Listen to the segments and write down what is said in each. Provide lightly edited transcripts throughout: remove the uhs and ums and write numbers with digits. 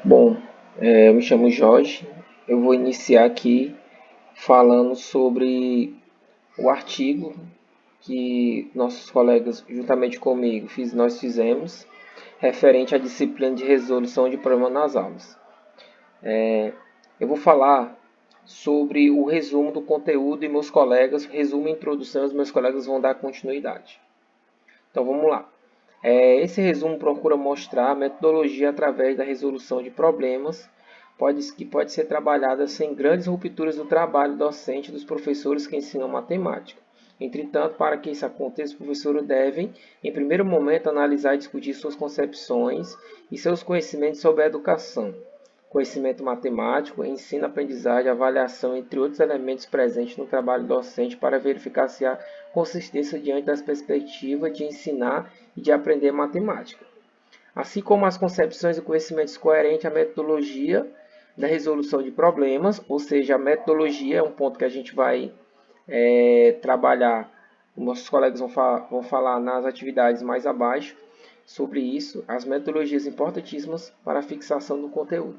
Bom, eu me chamo Jorge. Eu vou iniciar aqui falando sobre o artigo que nossos colegas, juntamente comigo, nós fizemos, referente à disciplina de resolução de problemas nas aulas. Eu vou falar sobre o resumo do conteúdo e meus colegas, resumo e introdução, os meus colegas vão dar continuidade. Então vamos lá. Esse resumo procura mostrar a metodologia através da resolução de problemas que pode ser trabalhada sem grandes rupturas do trabalho docente dos professores que ensinam matemática. Entretanto, para que isso aconteça, os professores devem, em primeiro momento, analisar e discutir suas concepções e seus conhecimentos sobre a educação, conhecimento matemático, ensino, aprendizagem, avaliação, entre outros elementos presentes no trabalho docente para verificar se há consistência diante das perspectivas de ensinar e de aprender matemática. Assim como as concepções e conhecimentos coerentes à metodologia da resolução de problemas, ou seja, a metodologia é um ponto que a gente vai trabalhar, nossos colegas vão falar nas atividades mais abaixo sobre isso, as metodologias importantíssimas para a fixação do conteúdo.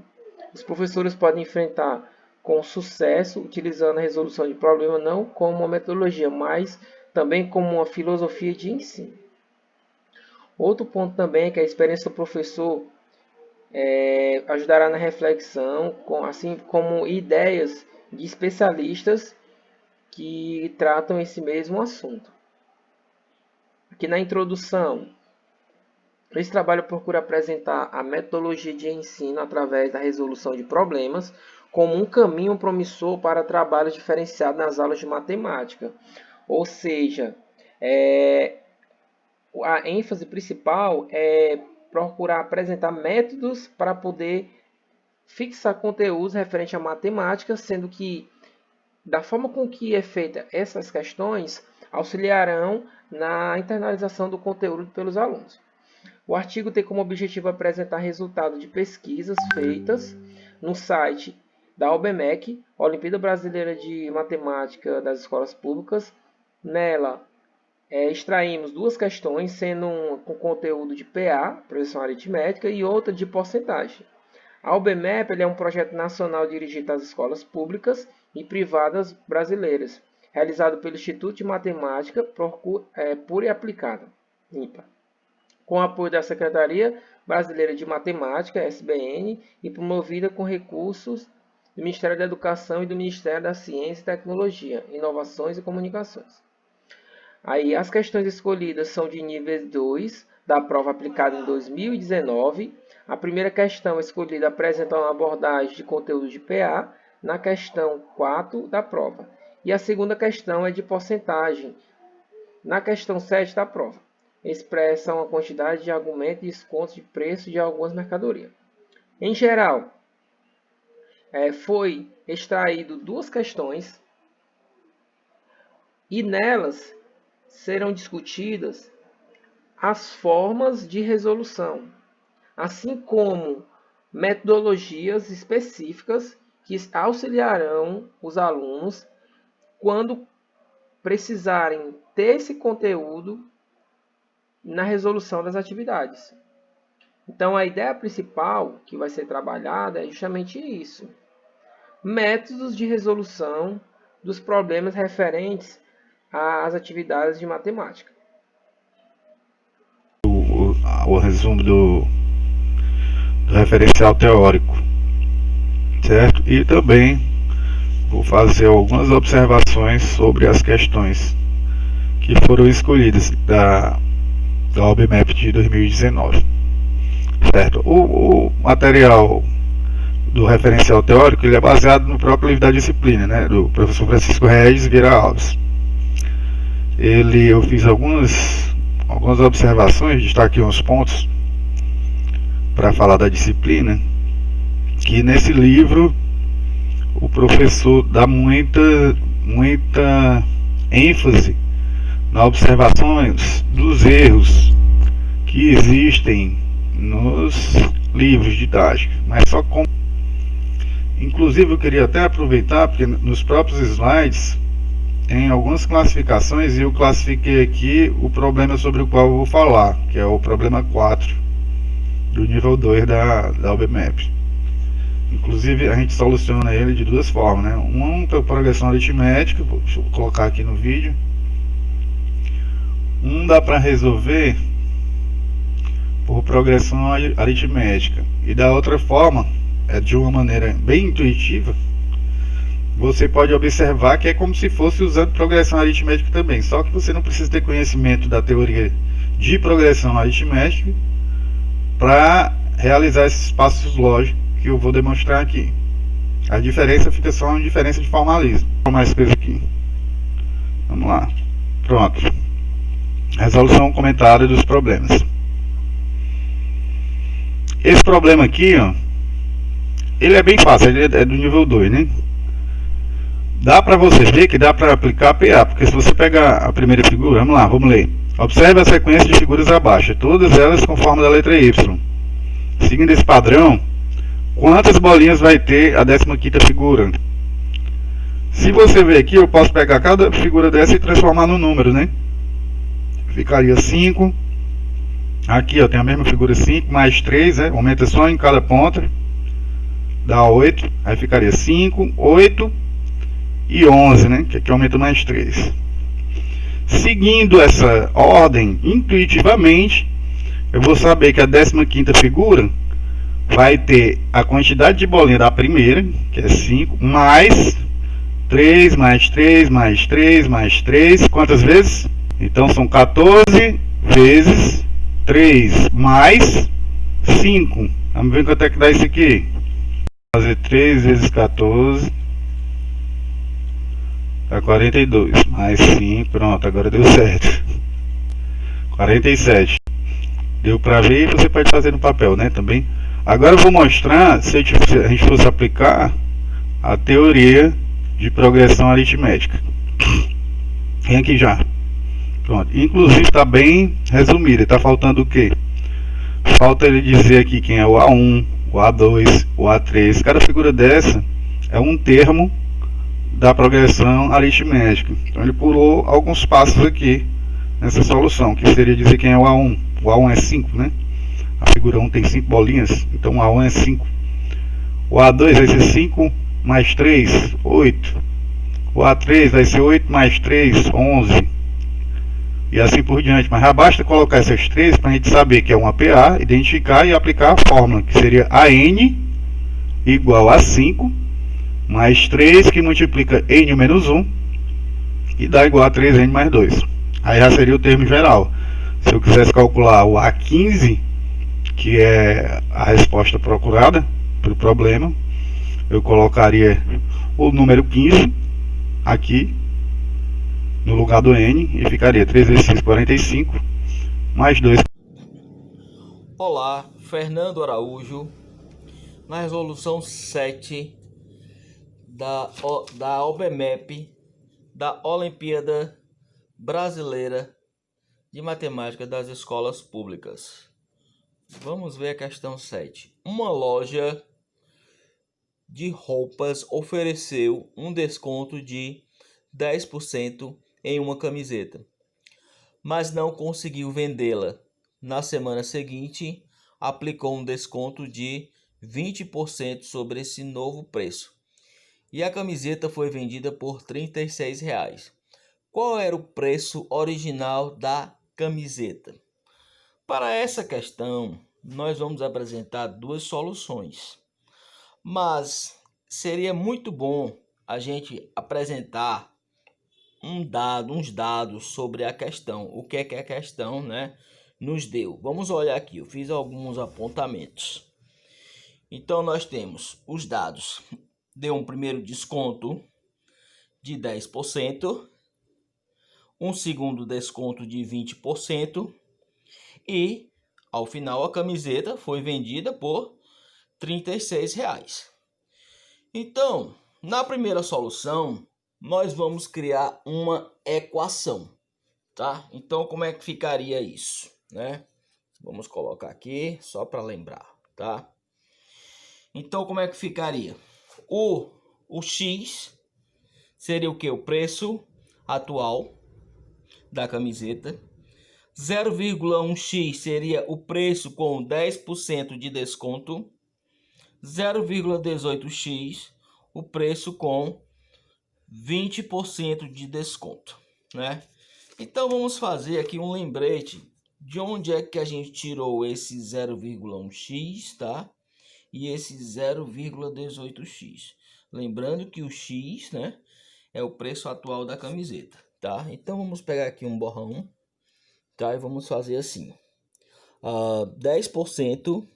Os professores podem enfrentar com sucesso utilizando a resolução de problemas não como uma metodologia, mas também como uma filosofia de ensino. Outro ponto também é que a experiência do professor ajudará na reflexão, assim como ideias de especialistas que tratam esse mesmo assunto. Aqui na introdução, esse trabalho procura apresentar a metodologia de ensino através da resolução de problemas como um caminho promissor para trabalhos diferenciados nas aulas de matemática. Ou seja, a ênfase principal é procurar apresentar métodos para poder fixar conteúdos referentes à matemática, sendo que, da forma com que é feita essas questões, auxiliarão na internalização do conteúdo pelos alunos. O artigo tem como objetivo apresentar resultados de pesquisas feitas no site da OBMEC, Olimpíada Brasileira de Matemática das Escolas Públicas. Nela, extraímos duas questões, sendo uma com conteúdo de PA, projeção aritmética, e outra de porcentagem. A OBMEP é um projeto nacional dirigido às escolas públicas e privadas brasileiras, realizado pelo Instituto de Matemática Pura e Aplicada, IMPA, com apoio da Secretaria Brasileira de Matemática, SBN, e promovida com recursos do Ministério da Educação e do Ministério da Ciência e Tecnologia, Inovações e Comunicações. Aí, as questões escolhidas são de nível 2, da prova aplicada em 2019. A primeira questão escolhida apresenta uma abordagem de conteúdo de PA, na questão 4 da prova. E a segunda questão é de porcentagem, na questão 7 da prova. Expressa uma quantidade de argumentos e descontos de preço de algumas mercadorias. Em geral, foi extraído duas questões e nelas serão discutidas as formas de resolução, assim como metodologias específicas que auxiliarão os alunos quando precisarem ter esse conteúdo na resolução das atividades. Então, a ideia principal que vai ser trabalhada é justamente isso: métodos de resolução dos problemas referentes às atividades de matemática. O resumo do referencial teórico, certo? E também vou fazer algumas observações sobre as questões que foram escolhidas da OBMEP de 2019, certo? O material do referencial teórico ele é baseado no próprio livro da disciplina, né, do professor Francisco Regis Vieira Alves. Eu fiz algumas observações, destaquei uns pontos para falar da disciplina, que nesse livro o professor dá muita ênfase nas observações dos erros que existem nos livros didáticos, mas só como. Inclusive eu queria até aproveitar, porque nos próprios slides tem algumas classificações e eu classifiquei aqui o problema sobre o qual eu vou falar, que é o problema 4 do nível 2 da OBMAP. Inclusive a gente soluciona ele de duas formas, né? Uma por progressão aritmética, deixa eu colocar aqui no vídeo. Dá para resolver por progressão aritmética, e da outra forma, de uma maneira bem intuitiva, você pode observar que é como se fosse usando progressão aritmética também, só que você não precisa ter conhecimento da teoria de progressão aritmética para realizar esses passos lógicos que eu vou demonstrar aqui. A diferença fica só uma diferença de formalismo. Vou mais coisa aqui. Vamos lá. Pronto. Resolução comentária dos problemas. Esse problema aqui, ó, ele é bem fácil, ele é do nível 2, né? Dá para você ver que dá para aplicar PA, porque se você pegar a primeira figura, vamos lá, vamos ler. Observe a sequência de figuras abaixo, todas elas com forma da letra Y. Seguindo esse padrão, quantas bolinhas vai ter a 15ª figura? Se você ver aqui, eu posso pegar cada figura dessa e transformar no número, né? Ficaria 5. Aqui, ó, tem a mesma figura 5, mais 3, né? Aumenta só em cada ponta. Dá 8. Aí ficaria 5, 8 e 11, né? Que aqui aumenta mais 3. Seguindo essa ordem, intuitivamente, eu vou saber que a 15ª figura vai ter a quantidade de bolinha da primeira, que é 5, mais 3, mais 3, mais 3, mais 3. Quantas vezes? Então são 14 vezes 3 mais 5. Vamos ver quanto é que dá isso aqui. Vou fazer 3 vezes 14. Dá 42. Mais 5. Pronto, agora deu certo. 47. Deu para ver, e você pode fazer no papel, né? Também. Agora eu vou mostrar se a gente fosse aplicar a teoria de progressão aritmética. Vem aqui já. Pronto. Inclusive está bem resumida. Está faltando o quê? Falta ele dizer aqui quem é o A1, o A2, o A3. Cada figura dessa é um termo da progressão aritmética. Então ele pulou alguns passos aqui nessa solução, que seria dizer quem é o A1. O A1 é 5, né? A figura 1 tem 5 bolinhas, então o A1 é 5. O A2 vai ser 5 mais 3, 8. O A3 vai ser 8 mais 3, 11. E assim por diante. Mas já basta colocar essas três para a gente saber que é uma PA, identificar e aplicar a fórmula, que seria AN igual a 5 mais 3, que multiplica N menos 1, e dá igual a 3N mais 2. Aí já seria o termo geral. Se eu quisesse calcular o A15, que é a resposta procurada para o problema, eu colocaria o número 15 aqui no lugar do N e ficaria 3 vezes 6, 45, mais 2. Olá, Fernando Araújo, na resolução 7 da OBMAP, da Olimpíada Brasileira de Matemática das Escolas Públicas. Vamos ver a questão 7. Uma loja de roupas ofereceu um desconto de 10% em uma camiseta, mas não conseguiu vendê-la. Na semana seguinte, aplicou um desconto de 20% sobre esse novo preço, e a camiseta foi vendida por R$ 36. Qual era o preço original da camiseta? Para essa questão, nós vamos apresentar duas soluções, mas seria muito bom a gente apresentar uns dados sobre a questão, o que é que a questão, né, nos deu. Vamos olhar aqui, eu fiz alguns apontamentos. Então nós temos os dados. Deu um primeiro desconto de 10%, um segundo desconto de 20% e ao final a camiseta foi vendida por R$ 36. Então, na primeira solução, nós vamos criar uma equação, tá? Então, como é que ficaria isso, né? Vamos colocar aqui só para lembrar, tá? Então, como é que ficaria? O X seria o que? O preço atual da camiseta. 0,1x seria o preço com 10% de desconto. 0,18x o preço com 20% de desconto, né? Então vamos fazer aqui um lembrete de onde é que a gente tirou esse 0,1x, tá? E esse 0,18x. Lembrando que o x, né, é o preço atual da camiseta, tá? Então vamos pegar aqui um borrão, tá? E vamos fazer assim. 10%,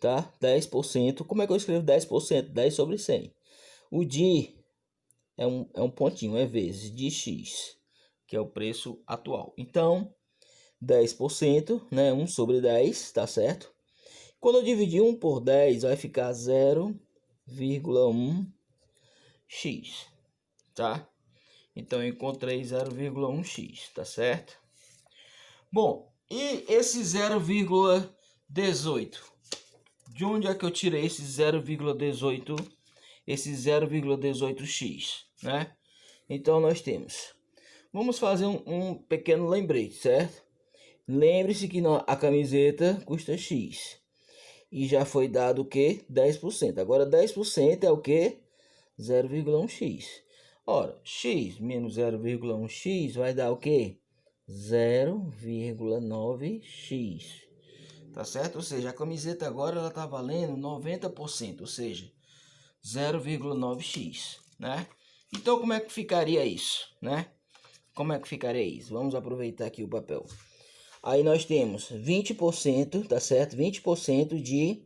tá? 10%. Como é que eu escrevo 10%? 10 sobre 100. O de é um pontinho, é vezes de x, que é o preço atual. Então, 10%, né? 1 sobre 10, tá certo? Quando eu dividir 1 por 10, vai ficar 0,1x, tá? Então, eu encontrei 0,1x, tá certo? Bom, e esse 0,18? De onde é que eu tirei esse 0,18? Esse 0,18x, né? Então, nós temos... Vamos fazer um pequeno lembrete, certo? Lembre-se que a camiseta custa x. E já foi dado o que? 10%. Agora 10% é o que? 0,1x. Ora, x menos 0,1x vai dar o que? 0,9x. Tá certo? Ou seja, a camiseta agora ela tá valendo 90%. Ou seja, 0,9x, né? Então como é que ficaria isso, né? Como é que ficaria isso? Vamos aproveitar aqui o papel. Aí nós temos 20%, tá certo? 20% de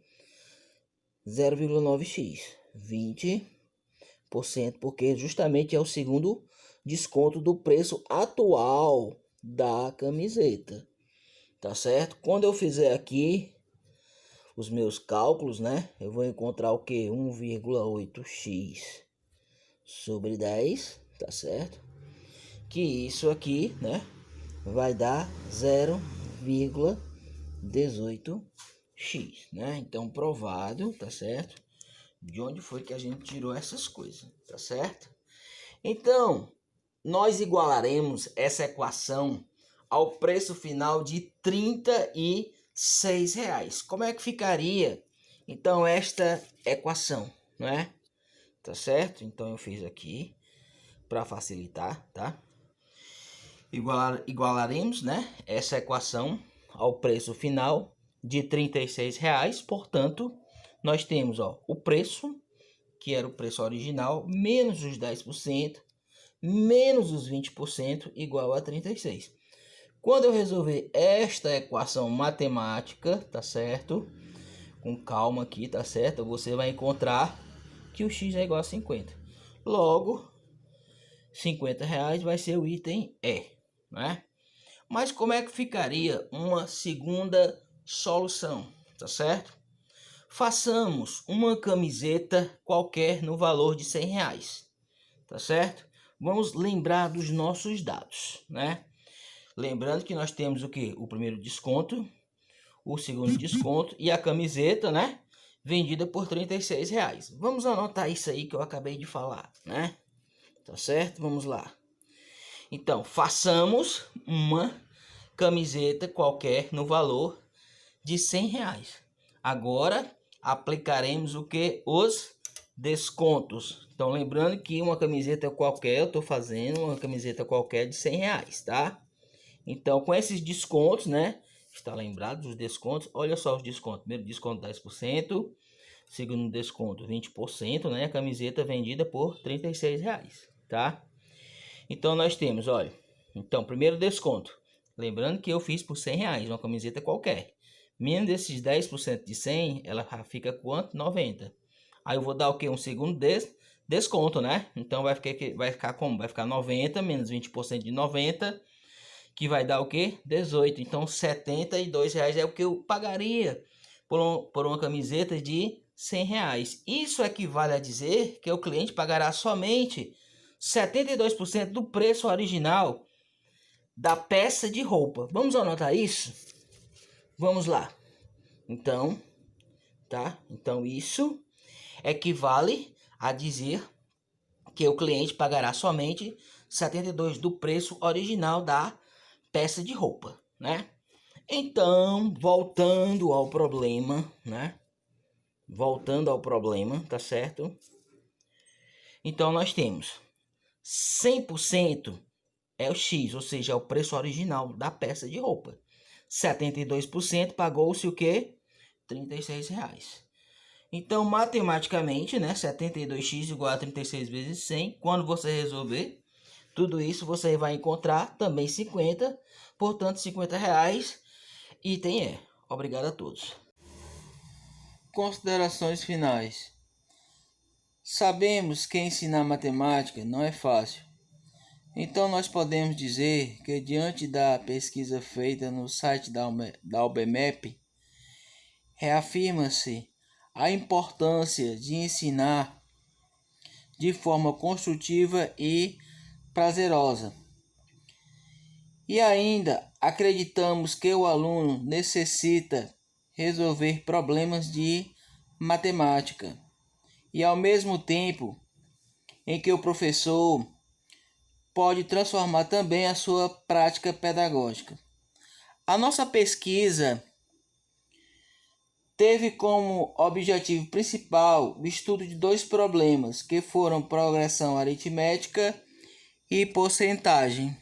0,9x. 20%, porque justamente é o segundo desconto do preço atual da camiseta. Tá certo? Quando eu fizer aqui os meus cálculos, né? Eu vou encontrar o que? 1,8x sobre 10, tá certo? Que isso aqui, né, vai dar 0,18x, né? Então, provado, tá certo? De onde foi que a gente tirou essas coisas, tá certo? Então, nós igualaremos essa equação ao preço final de R$36. Como é que ficaria, então, esta equação, né? Tá certo? Então, eu fiz aqui para facilitar, tá? Igualaremos, né, essa equação ao preço final de R$36. Portanto, nós temos, ó, o preço, que era o preço original, menos os 10%, menos os 20%, igual a 36. Quando eu resolver esta equação matemática, tá certo? Com calma aqui, tá certo? Você vai encontrar que o x é igual a 50. Logo, R$50 vai ser o item E, né? Mas como é que ficaria uma segunda solução, tá certo? Façamos uma camiseta qualquer no valor de R$100, tá certo? Vamos lembrar dos nossos dados, né? Lembrando que nós temos o que? O primeiro desconto, o segundo desconto e a camiseta, né? Vendida por R$36. Vamos anotar isso aí que eu acabei de falar, né? Tá certo? Vamos lá. Então, façamos uma camiseta qualquer no valor de R$100. Agora, aplicaremos o que? Os descontos. Então, lembrando que uma camiseta qualquer, eu estou fazendo uma camiseta qualquer de R$100, tá? Então, com esses descontos, né? Está lembrado dos descontos? Olha só os descontos. Primeiro desconto 10%. Segundo desconto 20%, né? A camiseta vendida por R$36, tá? Então nós temos, olha, então primeiro desconto, lembrando que eu fiz por R$100, uma camiseta qualquer, menos desses 10% de 100, ela fica quanto? 90. Aí eu vou dar o que? Um segundo desconto, né? Então vai ficar como? Vai ficar 90 menos 20% de 90, que vai dar o que? 18. Então R$72 é o que eu pagaria por uma camiseta de R$100. Isso equivale a dizer que o cliente pagará somente 72% do preço original da peça de roupa. Vamos anotar isso? Vamos lá. Então, tá? Então isso equivale a dizer que o cliente pagará somente 72% do preço original da peça de roupa, né? Então, voltando ao problema, né? Voltando ao problema, tá certo? Então, nós temos 100% é o X, ou seja, é o preço original da peça de roupa. 72% pagou-se o quê? R$36. Então, matematicamente, né? 72x igual a 36 vezes 100. Quando você resolver tudo isso, você vai encontrar também 50. Portanto, R$50. Item E. Obrigado a todos. Considerações finais. Sabemos que ensinar matemática não é fácil. Então, nós podemos dizer que, diante da pesquisa feita no site da UBMEP, reafirma-se a importância de ensinar de forma construtiva e prazerosa. E ainda acreditamos que o aluno necessita resolver problemas de matemática e, ao mesmo tempo em que o professor pode transformar também a sua prática pedagógica. A nossa pesquisa teve como objetivo principal o estudo de 2 problemas, que foram progressão aritmética e porcentagem.